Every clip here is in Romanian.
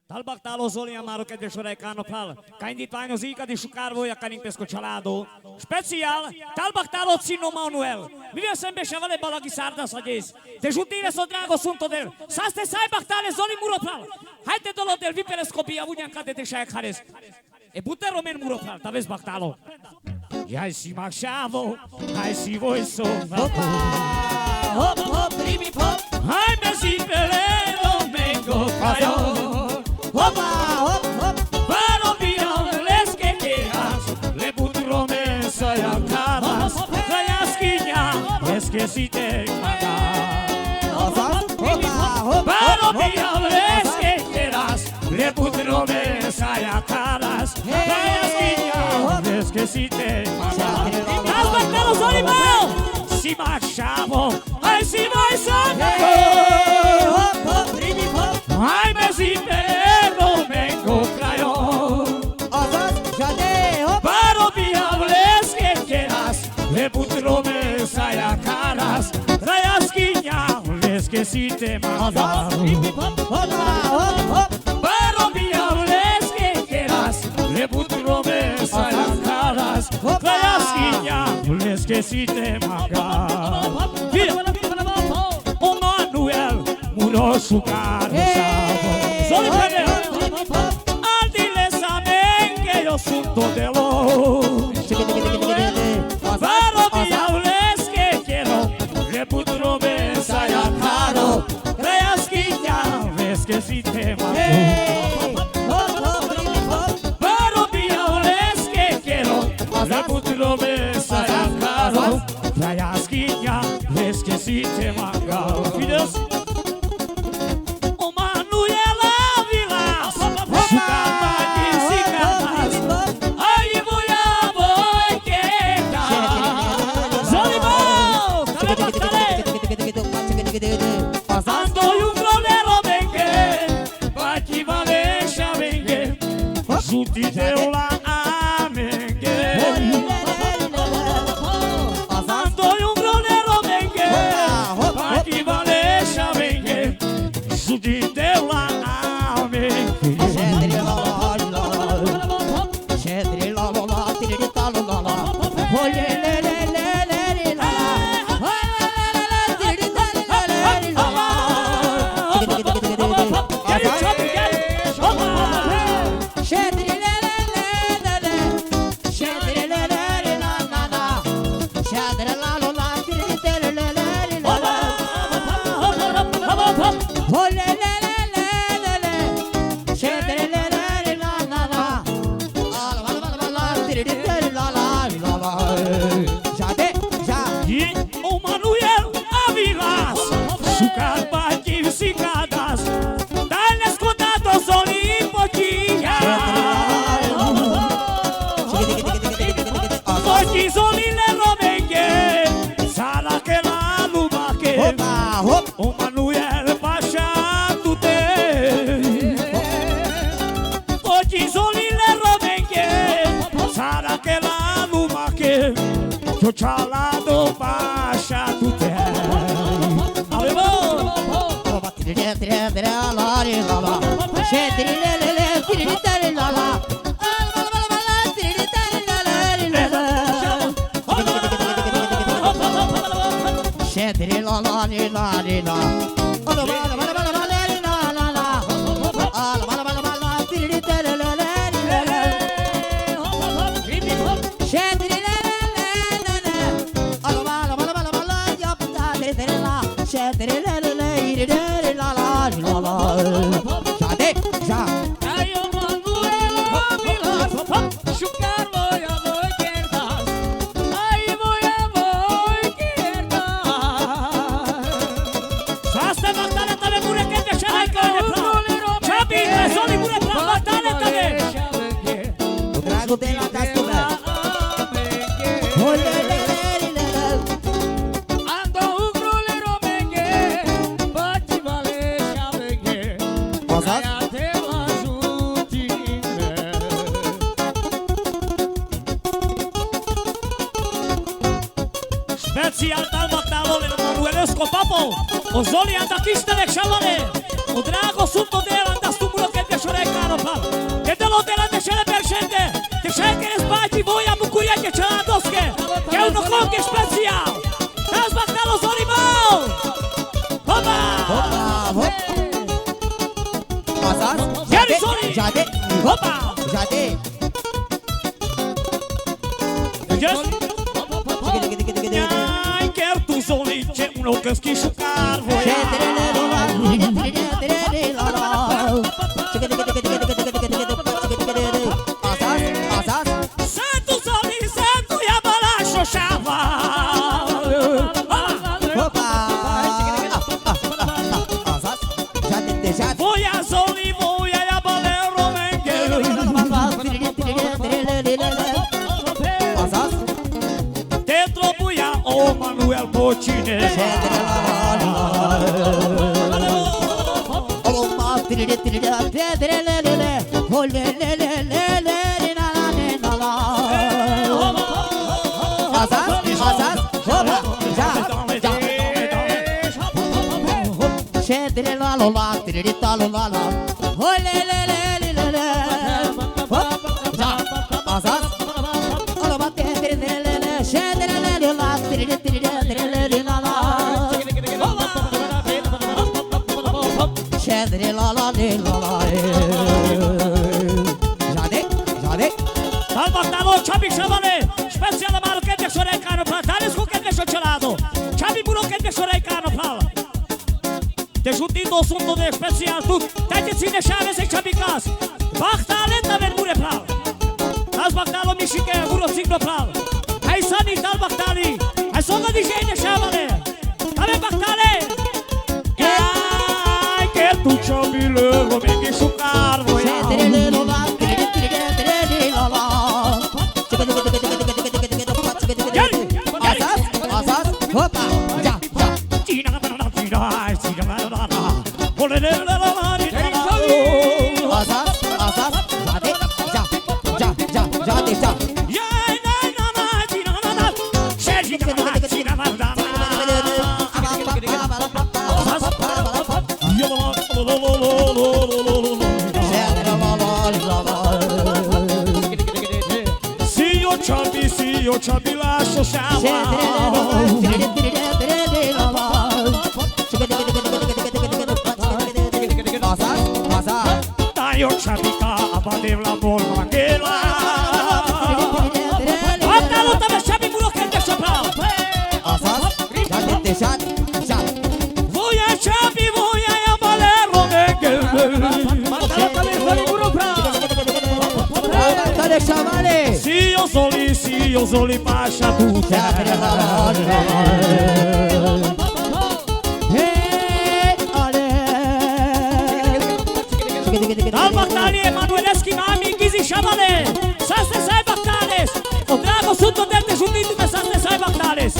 Talbactalo Zoli amaro kedves Sorajkáno pál, ca indítványoz íkad és sukárvója kanimpeszko családó. Speciál, Talbactalo Cino Manuel, mivel szembesen vele balagi szárda szagyész, te žutire so drago suntodel, saste sajbaktale Zoli muropal, hajte dolodel vipereskopia vudjan kadete šajkhares. E bute romen muropal, ta vez baktalo. Jaj si makšavo, jaj si vojsova. Hop, hop, ribi, hop. Hai mezi pelero mengo kajo. Hopa, hop, hop. Varo biram leske keras, le putrome saja karas, za jaskinja leske site maga. Hopa, hop. Varo biram leske keras, le putrome saja karas, za jaskinja leske site maga. Talbactalo Zoli mal, si makšavo, aj si vojsova. Hop, hop, ribi, hop. Hai mezi pelero mengo krajo. Azaz, jade, hop. Varo biram leske keras, le putrome saja karas, za jaskinja leske site maga. Hopa, hop, hop. Varo biram leske keras, le putrome saja karas, za jaskinja leske site maga. O Manuel muro sukaro šavo. Zoli prede, aldile saben que yo sunto delo. Varo biram leske kero, le putrome saja karo, za jaskinja leske site maga. Hop, hop, ribi, hop. Varo biram leske kero, le putrome saja karo, za jaskinja leske site maga. Vidiš? O Manuela Vilas, šukama nisi kanas, aj moja vojketa. Zoli mal, Talbactale, ando jungronero benke, bati valeša benke, žuti deula amenge. Ando jungronero benke, bati valeša benke, žuti deula amenge. E o Manuel Avilas, šukar bati sikadas, dale skodato Zoli potinja. Poti Zoli le romenge, sara ke la lumake. O Manuel paša tute. Poti Zoli le romenge, sara ke la lumake. Yo chalado paša tute. Alevo! Ai o Manuel Avilas, šukar moja vojkertas, ai moja vojkertas. Saste Baktale tave mure kedves Sorajkáno pál, Čabi Zoli mure pál Baktale tave. Drago de la Castula. Ando ugrolero menge, bati valeša menge, Azaz. ja te važutime. Speciál Talbactalo Manuelesco papo, o Zoli anda kistevek šalane, o drago sunto del anda stumuro kedves Sorajkáno. que especial! Traz bacalhau Solimão! Opa! Azaz. Geri Soli! Jade. Opa! Jade. Ai, quer tu Solice, un ocăschișul carvoia! Azaz. Santu Soli, Santu ia balașo șava! Opa. Azaz. Jade de jade. Voia Soli, voia ia balero menghel! Azaz. Te trebuia o Manuel Bocine! Al bacalhau Çabi Şevale, specijală market de șorei canopral, tales cu che de șocelado, Çabi buroket de șorei canopral. Te jutindo sunt de special tu, te te ține șave se Çabi cas. Bactale ta ven mure pral. Az bacalhau mișike guro signo pral. Hai sani tal bactali, hai soga di jene șavale. Ave bactale. Ai che tu Çabi le romenghi șucar voia. Eu Çabi lascio șava. Dai eu Çabi ca abadem la Bolmanghela. Bacalhau ta Çabi buroket de șopral. Voia Çabi voia ia balero menghel. Bacalhau ta Soli buropral. Si eu Soli pașa tu. Al bactali Emanueleschi mami Ghizi Șavale. Saste sai bactales. O drago sunt o derte juditu pe saste sai bactales.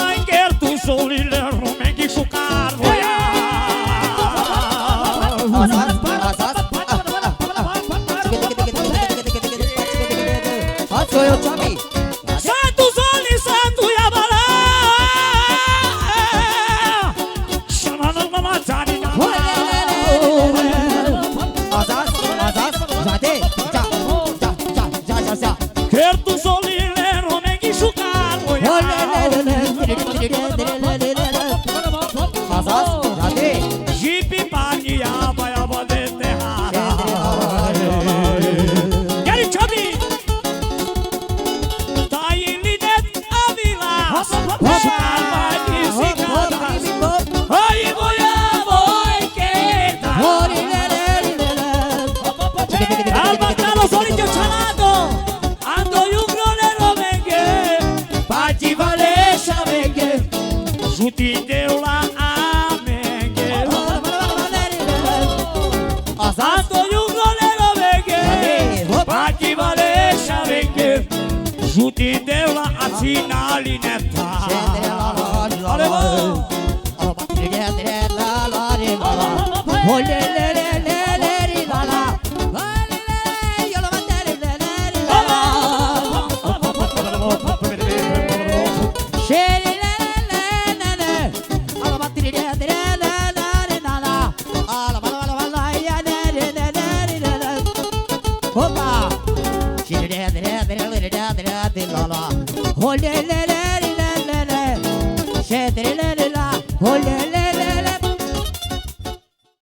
Ai, quer tu Soli le romenghi șucar voia. Santu Soli, Santu ia bala. Șananana țarina. Quer tu Soli le romenghi șucar voia. Jipi pania baia bade tehara. Geri Çabi. Tai linet avilas. Șucar mai disicada. Ai voia voi cheta. Al bacalhau Solice cialado. Ando iugro le romenghe. Pati vale șavenghe. Juti deu la amenghe. Juti de la ațina lineta. Olha,